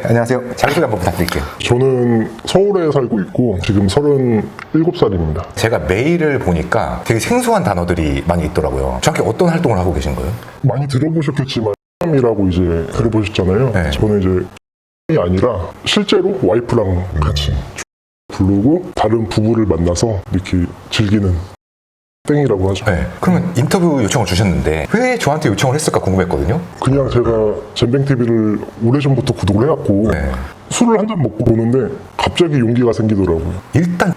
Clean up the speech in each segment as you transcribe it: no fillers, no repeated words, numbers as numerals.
안녕하세요. 자기소개 한번 부탁드릴게요. 저는 서울에 살고 있고 지금 37살입니다. 제가 메일을 보니까 되게 생소한 단어들이 많이 있더라고요. 정확히 어떤 활동을 하고 계신 거예요? 많이 들어보셨겠지만 이라고 이제 들어보셨잖아요. 네. 저는 이제 이 아니라 실제로 와이프랑 같이 부르고 다른 부부를 만나서 이렇게 즐기는 땡이라고 하죠. 네. 그러면 인터뷰 요청을 주셨는데 왜 저한테 요청을 했을까 궁금했거든요. 그냥 제가 잼뱅TV를 오래전부터 구독을 해갖고 네. 술을 한 잔 먹고 보는데 갑자기 용기가 생기더라고요. 일단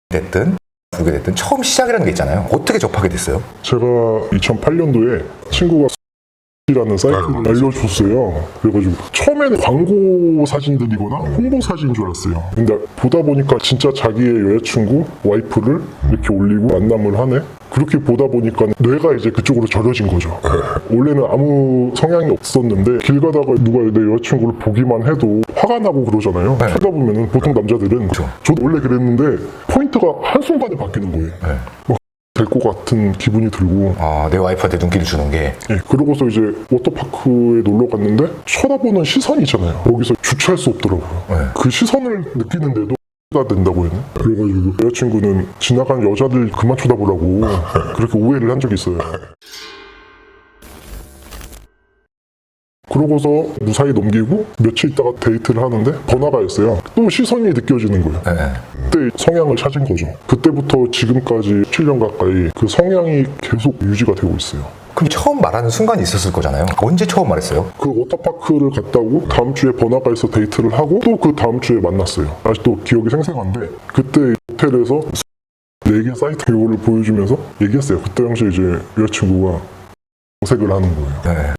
됐든 보게 됐든 처음 시작이라는 게 있잖아요. 어떻게 접하게 됐어요? 제가 2008년도에 친구가 라는 사이트를 알려줬어요. 그래가지고 처음에는 광고 사진들이거나 홍보 사진인 줄 알았어요. 근데 보다 보니까 진짜 자기의 여자친구, 와이프를 이렇게 올리고 만남을 하네? 그렇게 보다 보니까 뇌가 이제 그쪽으로 절여진 거죠. 원래는 아무 성향이 없었는데 길 가다가 누가 내 여자친구를 보기만 해도 화가 나고 그러잖아요. 네. 쳐다보면은 보통 남자들은 그렇죠. 저도 원래 그랬는데 포인트가 한순간에 바뀌는 거예요. 네. 될 것 같은 기분이 들고 아, 내 와이프한테 눈길을 주는 게. 예, 그러고서 이제 워터파크에 놀러 갔는데 쳐다보는 시선이 있잖아요. 거기서 주체할 수 없더라고요. 네. 그 시선을 느끼는데도 가 된다고 했네. 그래가지고 여자친구는 지나간 여자들 그만 쳐다보라고 그렇게 오해를 한 적이 있어요. 그러고서 무사히 넘기고 며칠 있다가 데이트를 하는데 번화가였어요. 또 시선이 느껴지는 거예요. 네. 그때 성향을 찾은 거죠. 그때부터 지금까지 7년 가까이 그 성향이 계속 유지가 되고 있어요. 그럼 처음 말하는 순간이 있었을 거잖아요. 언제 처음 말했어요? 그 워터파크를 갔다 오고 다음 주에 번화가에서 데이트를 하고 또 그 다음 주에 만났어요. 아직도 기억이 생생한데 그때 호텔에서 4개 사이트 이거를 보여주면서 얘기했어요. 그때 당시 이제 여자친구가 검색을 하는 거예요. 네.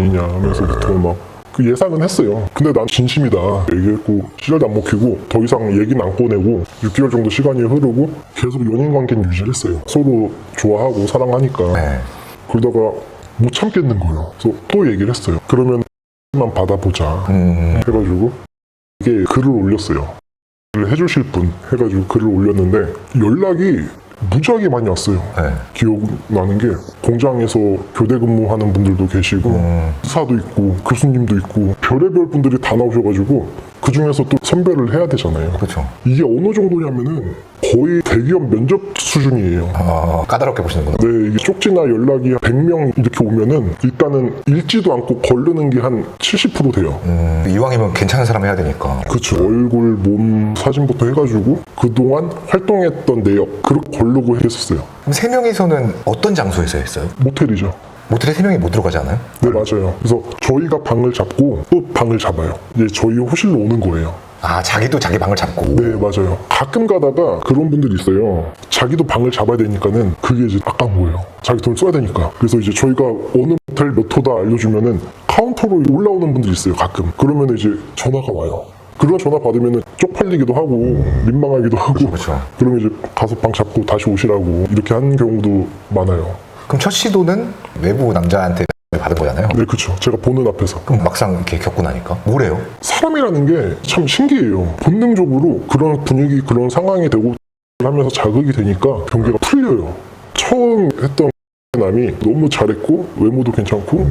이냐 하면서부터 막 그 예상은 했어요. 근데 난 진심이다 얘기했고 시절도 안 먹히고 더 이상 얘기는 안 꺼내고 6개월 정도 시간이 흐르고 계속 연인 관계는 유지를 했어요. 서로 좋아하고 사랑하니까. 네. 그러다가 못 참겠는 거예요. 그래서 또 얘기를 했어요. 그러면 만 받아보자 해가지고 이게 글을 올렸어요. 해주실 분 해가지고 글을 올렸는데 연락이 무지하게 많이 왔어요. 네. 기억나는 게 공장에서 교대 근무하는 분들도 계시고 의사도 있고 교수님도 있고 별의별 분들이 다 나오셔가지고 그 중에서 또 선별을 해야 되잖아요. 그렇죠. 이게 어느 정도냐면은 거의 대기업 면접 수준이에요. 아, 까다롭게 보시는구나. 네, 이게 쪽지나 연락이 100명 이렇게 오면은 일단은 읽지도 않고 거르는 게 한 70% 돼요. 이왕이면 괜찮은 사람 해야 되니까. 그렇죠. 얼굴, 몸 사진부터 해가지고 그동안 활동했던 내역 그렇게 거르고 했었어요. 그럼 3명이서는 어떤 장소에서 했어요? 모텔이죠. 모텔에 3명이 못 들어가지 않아요? 네, 맞아요. 그래서 저희가 방을 잡고 또 방을 잡아요. 이제 저희 호실로 오는 거예요. 아, 자기도 자기 방을 잡고. 네, 맞아요. 가끔 가다가 그런 분들이 있어요. 자기도 방을 잡아야 되니까는 그게 이제 아까운 거예요. 자기 돈 써야 되니까. 그래서 이제 저희가 어느 모텔 몇 호다 알려주면은 카운터로 올라오는 분들이 있어요, 가끔. 그러면 이제 전화가 와요. 그런 전화 받으면은 쪽팔리기도 하고 민망하기도 하고. 그렇죠. 그러면 이제 가서 방 잡고 다시 오시라고 이렇게 하는 경우도 많아요. 그럼 첫 시도는 외부 남자한테 받은 거잖아요. 네, 그렇죠. 제가 보는 앞에서. 그럼 막상 이렇게 겪고 나니까 뭐래요? 사람이라는 게 참 신기해요. 본능적으로 그런 분위기, 그런 상황이 되고 하면서 자극이 되니까 경계가 풀려요. 처음 했던 남이 너무 잘했고 외모도 괜찮고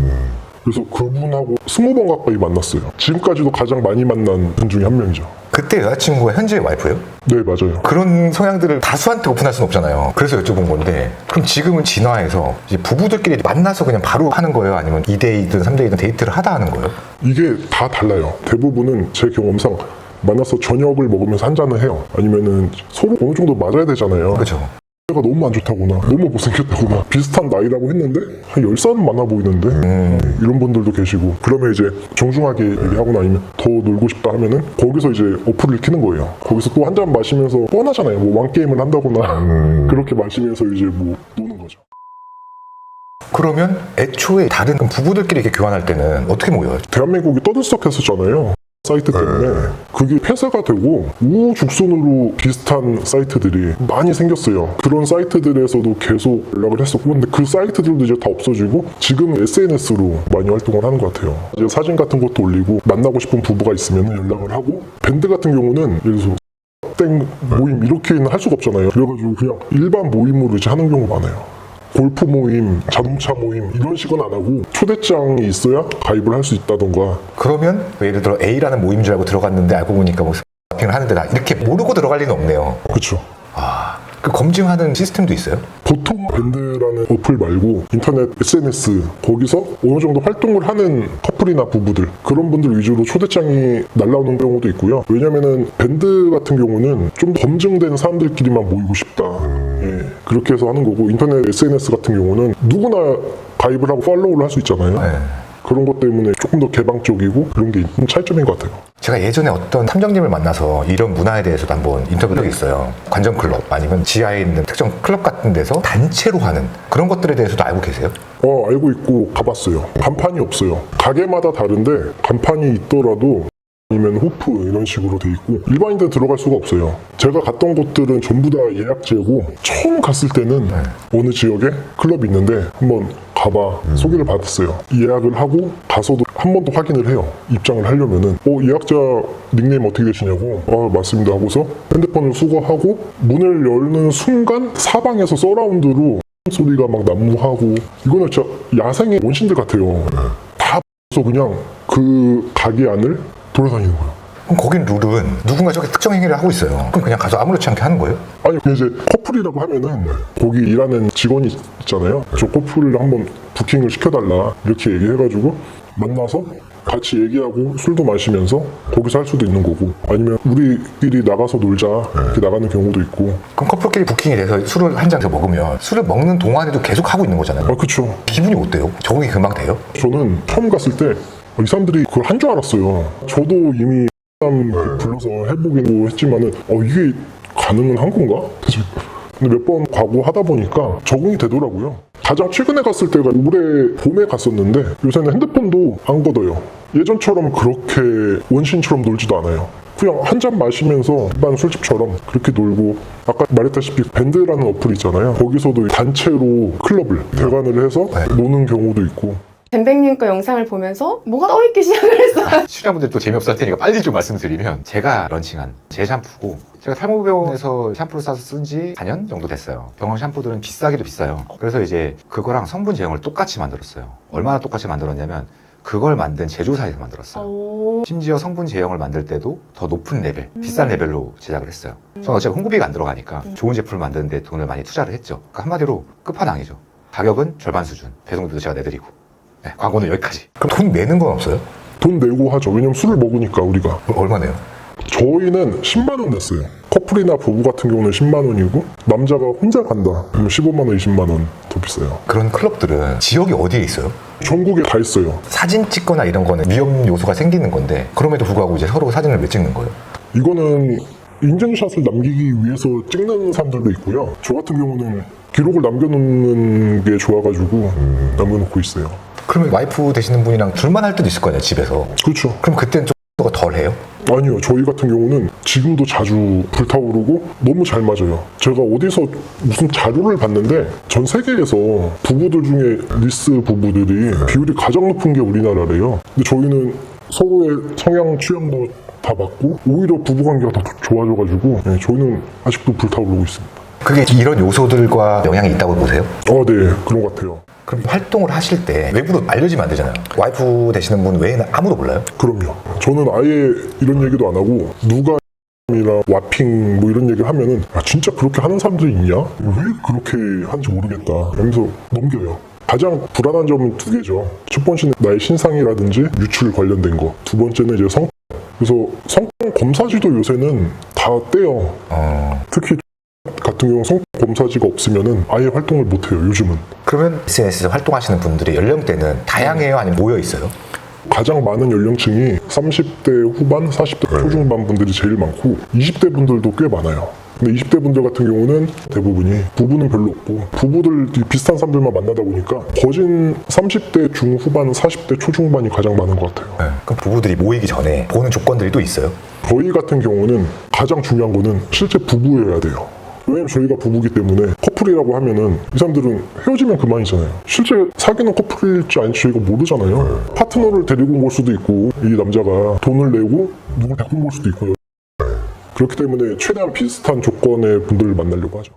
그래서 그분하고 20번 가까이 만났어요. 지금까지도 가장 많이 만난 분 중에 한 명이죠. 그때 여자친구가 현재 와이프예요? 네, 맞아요. 그런 성향들을 다수한테 오픈할 수는 없잖아요. 그래서 여쭤본 건데 그럼 지금은 진화해서 이제 부부들끼리 만나서 그냥 바로 하는 거예요? 아니면 2대2든 3대2든 데이트를 하다 하는 거예요? 이게 다 달라요. 대부분은 제 경험상 만나서 저녁을 먹으면서 한 잔을 해요. 아니면은 서로 어느 정도 맞아야 되잖아요. 그렇죠. 내가 너무 안 좋다거나 너무 못생겼다거나 비슷한 나이라고 했는데 한 10살은 많아 보이는데 이런 분들도 계시고 그러면 이제 정중하게 얘기하거나 아니면 더 놀고 싶다 하면은 거기서 이제 어플을 키는 거예요. 거기서 또 한 잔 마시면서 뻔하잖아요. 뭐 왕게임을 한다거나 그렇게 마시면서 이제 뭐 노는 거죠. 그러면 애초에 다른 부부들끼리 이렇게 교환할 때는 어떻게 모여요? 대한민국이 떠들썩했었잖아요. 사이트 때문에 그게 폐쇄가 되고 우후죽순으로 비슷한 사이트들이 많이 생겼어요. 그런 사이트들에서도 계속 연락을 했었고 근데 그 사이트들도 이제 다 없어지고 지금 SNS로 많이 활동을 하는 것 같아요. 이제 사진 같은 것도 올리고 만나고 싶은 부부가 있으면 연락을 하고 밴드 같은 경우는 예를 들어서 땡 모임 이렇게는 할 수가 없잖아요. 그래가지고 그냥 일반 모임으로 이제 하는 경우가 많아요. 골프 모임, 자동차 모임 이런 식은 안 하고 초대장이 있어야 가입을 할 수 있다던가. 그러면 뭐 예를 들어 A라는 모임인 줄 알고 들어갔는데 알고 보니까 뭐 핑을 하는데 나 이렇게 모르고 들어갈 리는 없네요. 그렇죠. 그 검증하는 시스템도 있어요? 보통 밴드라는 어플 말고 인터넷 SNS 거기서 어느 정도 활동을 하는 커플이나 부부들 그런 분들 위주로 초대장이 날라오는 경우도 있고요. 왜냐면은 밴드 같은 경우는 좀 검증된 사람들끼리만 모이고 싶다. 예, 그렇게 해서 하는 거고 인터넷 SNS 같은 경우는 누구나 가입을 하고 팔로우를 할 수 있잖아요. 네. 그런 것 때문에 조금 더 개방적이고 그런 게 있는 차이점인 것 같아요. 제가 예전에 어떤 탐정님을 만나서 이런 문화에 대해서도 한번 인터뷰 적이 있어요. 관전 클럽 아니면 지하에 있는 특정 클럽 같은 데서 단체로 하는 그런 것들에 대해서도 알고 계세요? 알고 있고 가봤어요. 간판이 없어요. 가게마다 다른데 간판이 있더라도 아니면 호프 이런 식으로 돼 있고 일반인들 들어갈 수가 없어요. 제가 갔던 곳들은 전부 다 예약제고 처음 갔을 때는 어느 지역에 클럽이 있는데 한번 가봐 소개를 받았어요. 예약을 하고 가서도 한 번 더 확인을 해요. 입장을 하려면은 예약자 닉네임 어떻게 되시냐고 맞습니다 하고서 핸드폰을 수거하고 문을 열는 순간 사방에서 서라운드로 소리가 막 난무하고 이거는 진짜 야생의 원신들 같아요. 다 그냥 그 가게 안을 돌아다니는 거예요. 그럼 거긴 룰은 누군가 저기 특정 행위를 하고 있어요. 그럼 그냥 가서 아무렇지 않게 하는 거예요? 아니 이제 커플이라고 하면은 거기 일하는 직원이 있잖아요. 저 커플을 한번 부킹을 시켜달라 이렇게 얘기해가지고 만나서 같이 얘기하고 술도 마시면서 거기서 할 수도 있는 거고 아니면 우리끼리 나가서 놀자 이렇게 나가는 경우도 있고. 그럼 커플끼리 부킹이 돼서 술을 한 잔 더 먹으면 술을 먹는 동안에도 계속 하고 있는 거잖아요. 그쵸. 기분이 어때요? 적응이 금방 돼요? 저는 처음 갔을 때 이 사람들이 그걸 한 줄 알았어요. 저도 이미 사람 불러서 해보기도 했지만은 이게 가능은 한 건가? 근데 몇 번 가고 하다 보니까 적응이 되더라고요. 가장 최근에 갔을 때가 올해 봄에 갔었는데 요새는 핸드폰도 안 걷어요. 예전처럼 그렇게 원신처럼 놀지도 않아요. 그냥 한 잔 마시면서 일반 술집처럼 그렇게 놀고 아까 말했다시피 밴드라는 어플 있잖아요. 거기서도 단체로 클럽을 대관을 해서 노는 경우도 있고. 댐백님 거 영상을 보면서 뭐가 떠있기 시작을 했어요. 시청자분들 또 재미없을 테니까 빨리 좀 말씀드리면 제가 런칭한 제 샴푸고 제가 탈모병원에서 샴푸를 사서 쓴 지 4년 정도 됐어요. 병원 샴푸들은 비싸기도 비싸요. 그래서 이제 그거랑 성분 제형을 똑같이 만들었어요. 얼마나 똑같이 만들었냐면 그걸 만든 제조사에서 만들었어요. 심지어 성분 제형을 만들 때도 더 높은 레벨, 비싼 레벨로 제작을 했어요. 저는 어차피 홍보비가 안 들어가니까 좋은 제품을 만드는데 돈을 많이 투자를 했죠. 그러니까 한마디로 끝판왕이죠. 가격은 절반 수준, 배송비도 제가 내드리고. 네, 광고는 여기까지. 그럼 돈 내는 건 없어요? 돈 내고 하죠. 왜냐면 술을 먹으니까 우리가. 얼마 내요? 저희는 10만 원 냈어요. 커플이나 부부 같은 경우는 10만 원이고 남자가 혼자 간다 그러면 15만 원, 20만 원 더 비싸요. 그런 클럽들은 지역이 어디에 있어요? 전국에 다 있어요. 사진 찍거나 이런 거는 위험 요소가 생기는 건데 그럼에도 불구하고 이제 서로 사진을 왜 찍는 거예요? 이거는 인증샷을 남기기 위해서 찍는 사람들도 있고요. 저 같은 경우는 기록을 남겨놓는 게 좋아가지고 남겨놓고 있어요. 그러면 와이프 되시는 분이랑 둘만 할 때도 있을 거 아니에요, 집에서. 그렇죠. 그럼 그때는 좀 덜 해요? 아니요. 저희 같은 경우는 지금도 자주 불타오르고 너무 잘 맞아요. 제가 어디서 무슨 자료를 봤는데 전 세계에서 부부들 중에 리스 부부들이 비율이 가장 높은 게 우리나라래요. 근데 저희는 서로의 성향 취향도 다 맞고 오히려 부부관계가 더 좋아져가지고 저희는 아직도 불타오르고 있습니다. 그게 이런 요소들과 영향이 있다고 보세요? 네. 그런 것 같아요. 그럼 활동을 하실 때 외부로 알려지면 안 되잖아요. 와이프 되시는 분 외에는 아무도 몰라요? 그럼요. 저는 아예 이런 얘기도 안 하고 누가 이나 와핑 뭐 이런 얘기를 하면은 진짜 그렇게 하는 사람들이 있냐? 왜 그렇게 하는지 모르겠다. 이러면서 넘겨요. 가장 불안한 점은 두 개죠. 첫 번째는 나의 신상이라든지 유출 관련된 거. 두 번째는 이제 성. 그래서 성병 검사지도 요새는 다 떼요. 특히 같은 경우 성병 검사지가 없으면은 아예 활동을 못 해요. 요즘은. 그러면 SNS에서 활동하시는 분들의 연령대는 다양해요? 아니면 모여 있어요? 가장 많은 연령층이 30대 후반, 40대 초중반 분들이 제일 많고 20대 분들도 꽤 많아요. 근데 20대 분들 같은 경우는 대부분이 부부는 별로 없고 부부들 비슷한 사람들만 만나다 보니까 거진 30대 중후반, 40대 초중반이 가장 많은 것 같아요. 네. 그럼 부부들이 모이기 전에 보는 조건들이 또 있어요? 저희 같은 경우는 가장 중요한 거는 실제 부부여야 돼요. 왜냐면 저희가 부부기 때문에 커플이라고 하면은 이 사람들은 헤어지면 그만이잖아요. 실제 사귀는 커플일지 아닐지 저희가 모르잖아요. 파트너를 데리고 올 수도 있고 이 남자가 돈을 내고 누굴 데리고 올 수도 있고요. 그렇기 때문에 최대한 비슷한 조건의 분들을 만나려고 하죠.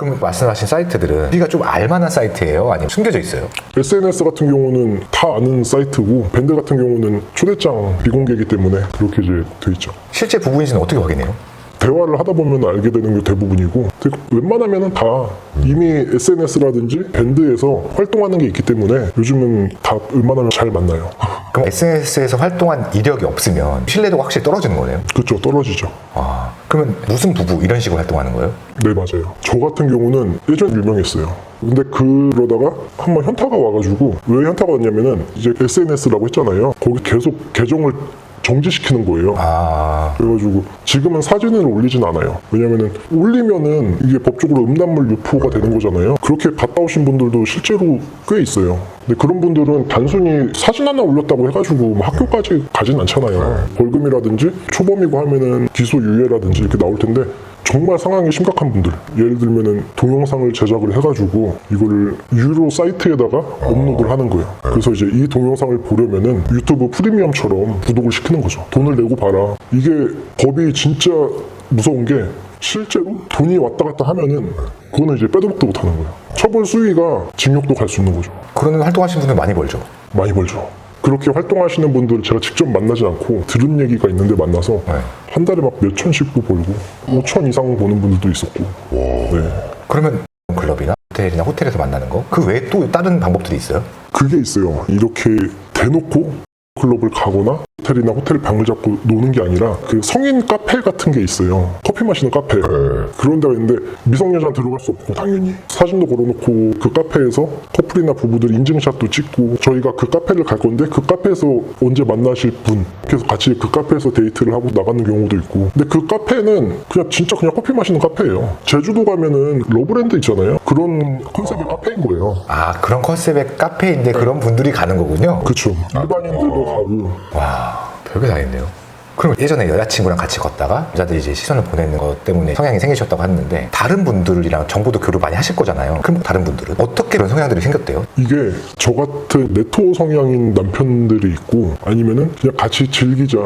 그럼 말씀하신 사이트들은 우리가 좀 알만한 사이트예요? 아니면 숨겨져 있어요? SNS 같은 경우는 다 아는 사이트고 밴드 같은 경우는 초대장 비공개이기 때문에 그렇게 이제 돼 있죠. 실제 부부인지는 어떻게 확인해요? 대화를 하다 보면 알게 되는 게 대부분이고 웬만하면은 다 이미 SNS라든지 밴드에서 활동하는 게 있기 때문에 요즘은 다 웬만하면 잘 만나요. 그럼 SNS에서 활동한 이력이 없으면 신뢰도가 확실히 떨어지는 거네요? 그렇죠. 떨어지죠. 아, 그러면 무슨 부부 이런 식으로 활동하는 거예요? 네, 맞아요. 저 같은 경우는 예전에 유명했어요. 근데 그러다가 한번 현타가 와가지고 왜 현타가 왔냐면은 이제 SNS라고 했잖아요. 거기 계속 계정을 정지시키는 거예요. 아, 그래가지고 지금은 사진을 올리진 않아요. 왜냐면은 올리면은 이게 법적으로 음란물 유포가 되는 거잖아요. 그렇게 갔다 오신 분들도 실제로 꽤 있어요. 근데 그런 분들은 단순히 사진 하나 올렸다고 해가지고 뭐 학교까지 가진 않잖아요. 벌금이라든지 초범이고 하면은 기소유예라든지 이렇게 나올 텐데 정말 상황이 심각한 분들, 예를 들면은 동영상을 제작을 해가지고 이거를 유료 사이트에다가 업로드를 하는 거예요. 그래서 이제 이 동영상을 보려면은 유튜브 프리미엄처럼 구독을 시키는 거죠. 돈을 내고 봐라. 이게 법이 진짜 무서운 게 실제로 돈이 왔다 갔다 하면은 그거는 이제 빼도 박도 못하는 거예요. 처벌 수위가 징역도 갈 수 있는 거죠. 그런 활동하시는 분들 많이 벌죠? 많이 벌죠. 그렇게 활동하시는 분들 제가 직접 만나지 않고 들은 얘기가 있는데 만나서 네. 한 달에 막 몇 천씩도 벌고 5천 이상 버는 분들도 있었고. 네. 그러면 클럽이나 호텔이나 호텔에서 만나는 거? 그 외에 또 다른 방법들이 있어요? 그게 있어요. 이렇게 대놓고 클럽을 가거나 호텔이나 호텔 방을 잡고 노는 게 아니라 그 성인 카페 같은 게 있어요. 커피 마시는 카페. 그런 데가 있는데 미성년자는 들어갈 수 없고 당연히 사진도 걸어놓고 그 카페에서 커플이나 부부들 인증샷도 찍고 저희가 그 카페를 갈 건데 그 카페에서 언제 만나실 분 그래서 같이 그 카페에서 데이트를 하고 나가는 경우도 있고 근데 그 카페는 그냥 진짜 그냥 커피 마시는 카페예요. 제주도 가면은 러브랜드 있잖아요. 그런 컨셉의 카페인 거예요. 아, 그런 컨셉의 카페인데 그런 분들이 가는 거군요? 그쵸. 일반인들도 가고. 와, 별게 다 있네요. 그럼 예전에 여자친구랑 같이 걷다가 여자들이 이제 시선을 보내는 것 때문에 성향이 생기셨다고 했는데 다른 분들이랑 정보도 교류 많이 하실 거잖아요. 그럼 다른 분들은 어떻게 그런 성향들이 생겼대요? 이게 저 같은 네토 성향인 남편들이 있고 아니면은 그냥 같이 즐기자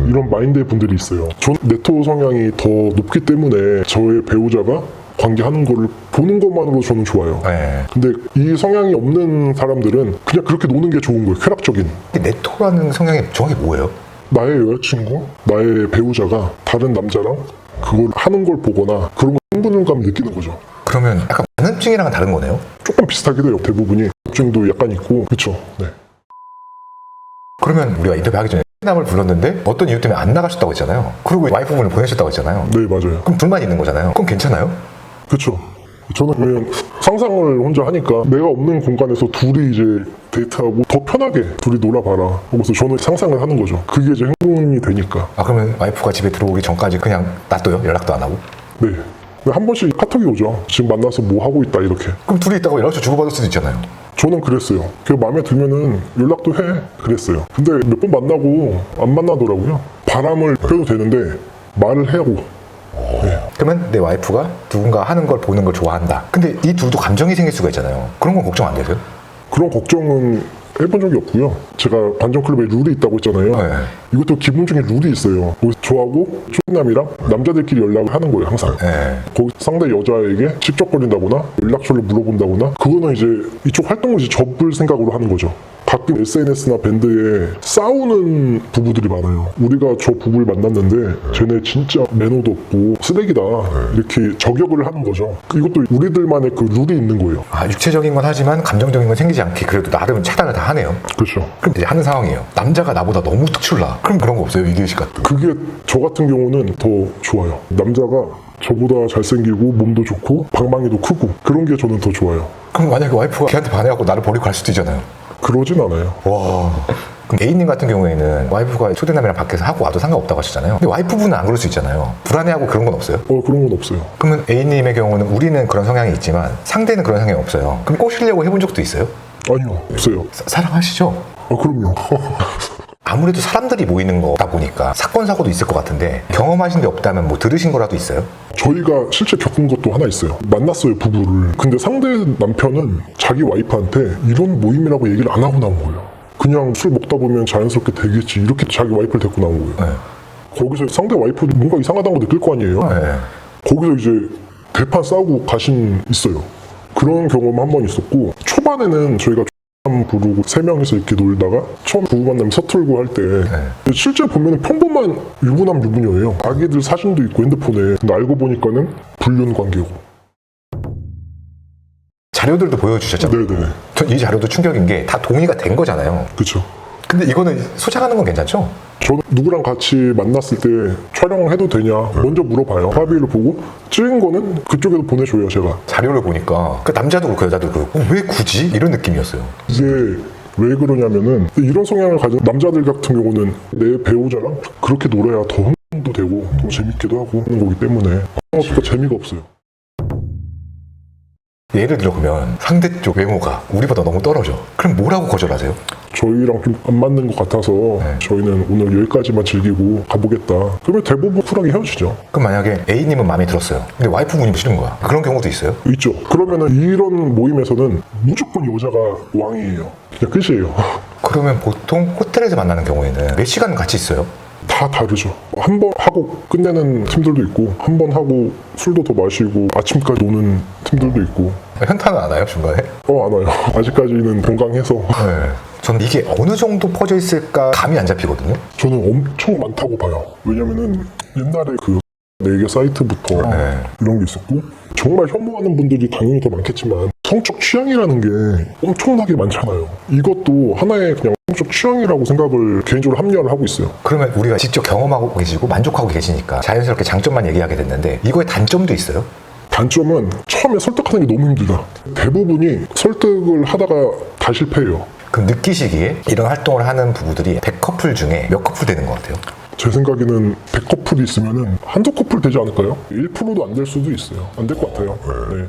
이런 마인드의 분들이 있어요. 전 네토 성향이 더 높기 때문에 저의 배우자가 관계하는 거를 보는 것만으로 저는 좋아요. 네. 근데 이 성향이 없는 사람들은 그냥 그렇게 노는 게 좋은 거예요. 쾌락적인. 네토라는 성향이 정확히 뭐예요? 나의 여자친구, 나의 배우자가 다른 남자랑 그걸 하는 걸 보거나 그런 거 흥분감을 느끼는 거죠. 그러면 약간 만능증이랑은 다른 거네요? 조금 비슷하기도 해요. 대부분이. 걱정도 약간 있고 그렇죠. 네. 그러면 우리가 인터뷰하기 전에 남을 불렀는데 어떤 이유 때문에 안 나가셨다고 했잖아요. 그리고 와이프분을 보내셨다고 했잖아요. 네, 맞아요. 그럼 둘만 있는 거잖아요. 그럼 괜찮아요? 그렇죠. 저는 그냥 상상을 혼자 하니까 내가 없는 공간에서 둘이 이제 데이트하고 더 편하게 둘이 놀아봐라. 그래서 저는 상상을 하는 거죠. 그게 이제 행동이 되니까. 아, 그러면 와이프가 집에 들어오기 전까지 그냥 놔둬요? 연락도 안 하고? 네. 근데 한 번씩 카톡이 오죠. 지금 만나서 뭐 하고 있다 이렇게. 그럼 둘이 있다가 연락처 주고받을 수도 있잖아요. 저는 그랬어요. 그 마음에 들면은 연락도 해. 그랬어요. 근데 몇 번 만나고 안 만나더라고요. 바람을 펴도 되는데 말을 하고. 그러면 내 와이프가 누군가 하는 걸 보는 걸 좋아한다. 근데 이 둘도 감정이 생길 수가 있잖아요. 그런 건 걱정 안 되세요? 그런 걱정은 해본 적이 없고요. 제가 반전클럽에 룰이 있다고 했잖아요. 네. 이것도 기본적인 룰이 있어요. 저하고 초남이랑 남자들끼리 연락을 하는 거예요, 항상. 네. 거기 상대 여자에게 직접거린다거나 연락처를 물어본다거나 그거는 이제 이쪽 활동을 이제 접을 생각으로 하는 거죠. 가끔 SNS나 밴드에 싸우는 부부들이 많아요. 우리가 저 부부를 만났는데 쟤네 진짜 매너도 없고 쓰레기다 이렇게 저격을 하는 거죠. 이것도 우리들만의 그 룰이 있는 거예요. 아, 육체적인 건 하지만 감정적인 건 생기지 않게 그래도 나름 차단을 다 하네요. 그렇죠. 그럼 이제 하는 상황이에요. 남자가 나보다 너무 특출나. 그럼 그런 거 없어요? 위기의식 같은. 그게 저 같은 경우는 더 좋아요. 남자가 저보다 잘생기고 몸도 좋고 방망이도 크고 그런 게 저는 더 좋아요. 그럼 만약에 와이프가 걔한테 반해갖고 나를 버리고 갈 수도 있잖아요. 그러진 않아요. 와. 그럼 A님 같은 경우에는 와이프가 초대남이랑 밖에서 하고 와도 상관없다고 하시잖아요. 근데 와이프분은 안 그럴 수 있잖아요. 불안해하고 그런 건 없어요? 그런 건 없어요. 그러면 A님의 경우는 우리는 그런 성향이 있지만 상대는 그런 성향이 없어요. 그럼 꼬시려고 해본 적도 있어요? 아니요, 없어요. 사랑하시죠? 그럼요. 아무래도 사람들이 모이는 거다 보니까 사건 사고도 있을 것 같은데 경험하신 데 없다면 뭐 들으신 거라도 있어요? 저희가 실제 겪은 것도 하나 있어요. 만났어요, 부부를. 근데 상대 남편은 자기 와이프한테 이런 모임이라고 얘기를 안 하고 나온 거예요. 그냥 술 먹다 보면 자연스럽게 되겠지 이렇게 자기 와이프를 데리고 나온 거예요. 네. 거기서 상대 와이프도 뭔가 이상하다고 느낄 거 아니에요. 네. 거기서 이제 대판 싸우고 가신 있어요. 그런 경험 한 번 있었고, 초반에는 저희가 부르고 3명이서 이렇게 놀다가 처음 부부 만나면 서툴고 할 때 실제 보면 평범한 유부남 유부녀예요. 아기들 사진도 있고 핸드폰에. 근데 알고 보니까는 불륜 관계고. 자료들도 보여주셨잖아요. 네네. 전 이 자료도 충격인 게 다 동의가 된 거잖아요. 그쵸. 근데 이거는 소장하는 건 괜찮죠? 저는 누구랑 같이 만났을 때 촬영을 해도 되냐 먼저 물어봐요. 합의를 보고 찍은 거는 그쪽에도 보내줘요, 제가. 자료를 보니까 그 남자도 그렇고 여자도 그렇고 왜 굳이? 이런 느낌이었어요. 이게 왜 그러냐면은 이런 성향을 가진 남자들 같은 경우는 내 배우자랑 그렇게 놀아야 더 흥도 되고 더 재밌기도 하고 하는 거기 때문에 없으니까 재미가 없어요. 예를 들어 보면 상대 쪽 외모가 우리보다 너무 떨어져. 그럼 뭐라고 거절하세요? 저희랑 좀 안 맞는 것 같아서 저희는 오늘 여기까지만 즐기고 가보겠다. 그러면 대부분 쿨하게 헤어지죠. 그럼 만약에 A님은 마음에 들었어요. 근데 와이프분이 싫은 거야. 그런 경우도 있어요? 있죠. 그러면은 이런 모임에서는 무조건 여자가 왕이에요. 그냥 끝이에요. 그러면 보통 호텔에서 만나는 경우에는 몇 시간 같이 있어요? 다 다르죠. 한 번 하고 끝내는 팀들도 있고 한 번 하고 술도 더 마시고 아침까지 노는 팀들도 있고. 현타는 안 와요, 중간에? 안 와요. 아직까지는 건강해서. 네. 저는 이게 어느 정도 퍼져 있을까 감이 안 잡히거든요. 저는 엄청 많다고 봐요. 왜냐면은 옛날에 그 4개 사이트부터 이런 게 있었고 정말 혐오하는 분들이 당연히 더 많겠지만 성적 취향이라는 게 엄청나게 많잖아요. 이것도 하나의 그냥 성적 취향이라고 생각을 개인적으로 합리화를 하고 있어요. 그러면 우리가 직접 경험하고 계시고 만족하고 계시니까 자연스럽게 장점만 얘기하게 됐는데 이거의 단점도 있어요? 단점은 처음에 설득하는 게 너무 힘들다. 대부분이 설득을 하다가 다 실패해요. 그럼 느끼시기에 이런 활동을 하는 부부들이 100커플 중에 몇 커플 되는 것 같아요? 제 생각에는 100커플이 있으면은 한두 커플 되지 않을까요? 1%도 안 될 수도 있어요. 안 될 것 같아요. 네.